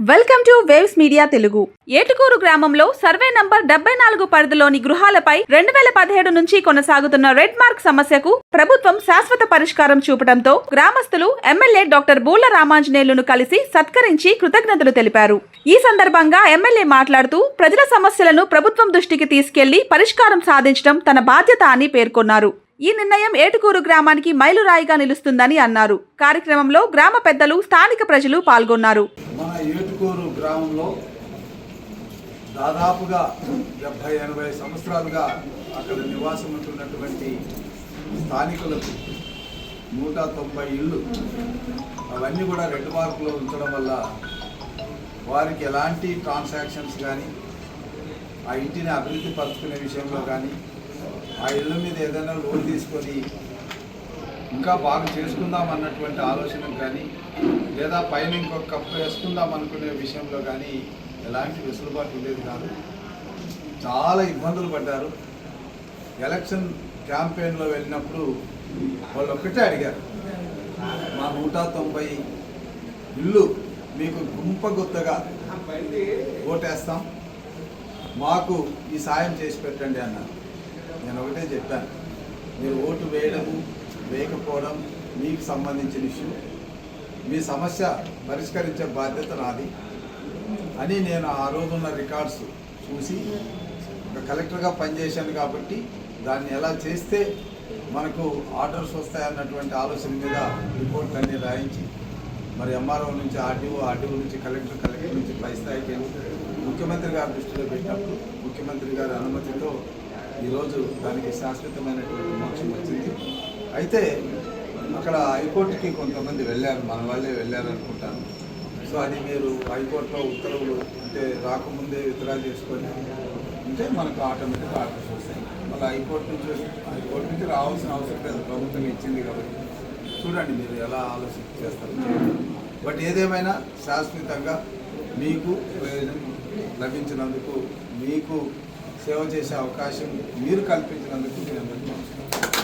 Welcome to waves media Telugu. Etukuru గ్రామంలో survey number 74 పరిధిలోని గృహాలపై 2017 నుంచి కొనసాగుతున్న రెడ్ మార్క్ సమస్యకు ప్రభుత్వం శాశ్వత పరిష్కారం చూపడంతో గ్రామస్తులు ఎమ్మెల్యే డాక్టర్ బూల రామాంజనేయులను కలిసి సత్కరించి కృతజ్ఞతలు తెలిపారు. ఈ సందర్భంగా ఎమ్మెల్యే మాట్లాడుతూ ప్రజల సమస్యలను ప్రభుత్వం దృష్టికి తీసుకెళ్లి పరిష్కారం సాధించడం తన బాధ్యత అని పేర్కొన్నారు. ఈ నిర్ణయం ఏటుకూరు గ్రామానికి మైలురాయిగా నిలుస్తుందని అన్నారు. కార్యక్రమంలో గ్రామ పెద్దలు, స్థానిక ప్రజలు పాల్గొన్నారు. మన ఏటుకూరు గ్రామంలో దాదాపుగా 70-80 సంవత్సరాలుగా అక్కడ నివాసం ఉంటున్నటువంటి స్థానికులకు 190 ఇళ్ళు అవన్నీ కూడా రెడ్ మార్కులో ఉంచడం వల్ల వారికి ఎలాంటి ట్రాన్సాక్షన్స్ కానీ, ఆ ఇంటిని అభివృద్ధి పరుచుకునే విషయంలో కానీ, ఆ ఇళ్ళ మీద ఏదైనా లోన్ తీసుకొని ఇంకా బాగా చేసుకుందాం అన్నటువంటి ఆలోచన కానీ, లేదా పైన ఇంకొక కప్పు వేసుకుందాం అనుకునే విషయంలో కానీ ఎలాంటి వెసులుబాటు ఉండేది కాదు. చాలా ఇబ్బందులు పడ్డారు. ఎలక్షన్ క్యాంపెయిన్లో వెళ్ళినప్పుడు వాళ్ళు ఒక్కటే అడిగారు, మా 190 ఇళ్ళు మీకు గుంపగుత్తగా ఓటేస్తాం, మాకు ఈ సాయం చేసి పెట్టండి అన్నారు. నేను ఒకటే చెప్పాను, మీరు ఓటు వేయడము వేయకపోవడం మీకు సంబంధించిన ఇష్యూ, మీ సమస్య పరిష్కరించే బాధ్యత నాది అని నేను ఆ రోజున్న రికార్డ్స్ చూసి ఒక కలెక్టర్గా పనిచేశాను కాబట్టి దాన్ని ఎలా చేస్తే మనకు ఆర్డర్స్ వస్తాయన్నటువంటి ఆలోచన మీద రిపోర్ట్ అన్నీ రాయించి మరి ఎంఆర్ఓ నుంచి ఆర్డీఓ నుంచి కలెక్టర్ నుంచి పై స్థాయికి ముఖ్యమంత్రి గారి దృష్టిలో పెట్టినప్పుడు ముఖ్యమంత్రి గారి అనుమతితో ఈరోజు దానికి శాశ్వతమైనటువంటి మోక్షం వచ్చింది. అయితే అక్కడ హైకోర్టుకి కొంతమంది వెళ్ళారు, మన వాళ్ళే వెళ్ళారు అనుకుంటాను. సో అది మీరు హైకోర్టులో ఉత్తర్వులు అంటే రాకముందే విత్డ్రా చేసుకొని ఉంటే మనకు ఆటోమేటిక్గా ఆర్డర్స్ వస్తాయి. మళ్ళీ హైకోర్టు నుంచి రావాల్సిన అవసరం లేదు, ప్రభుత్వం ఇచ్చింది కాబట్టి చూడండి మీరు ఎలా ఆలోచన చేస్తారు. బట్ ఏదేమైనా శాశ్వతంగా మీకు ప్రయోజనం లభించినందుకు, మీకు సేవ చేసే అవకాశం మీరు కల్పించినందుకు మీ అందరికీ నమస్కారం.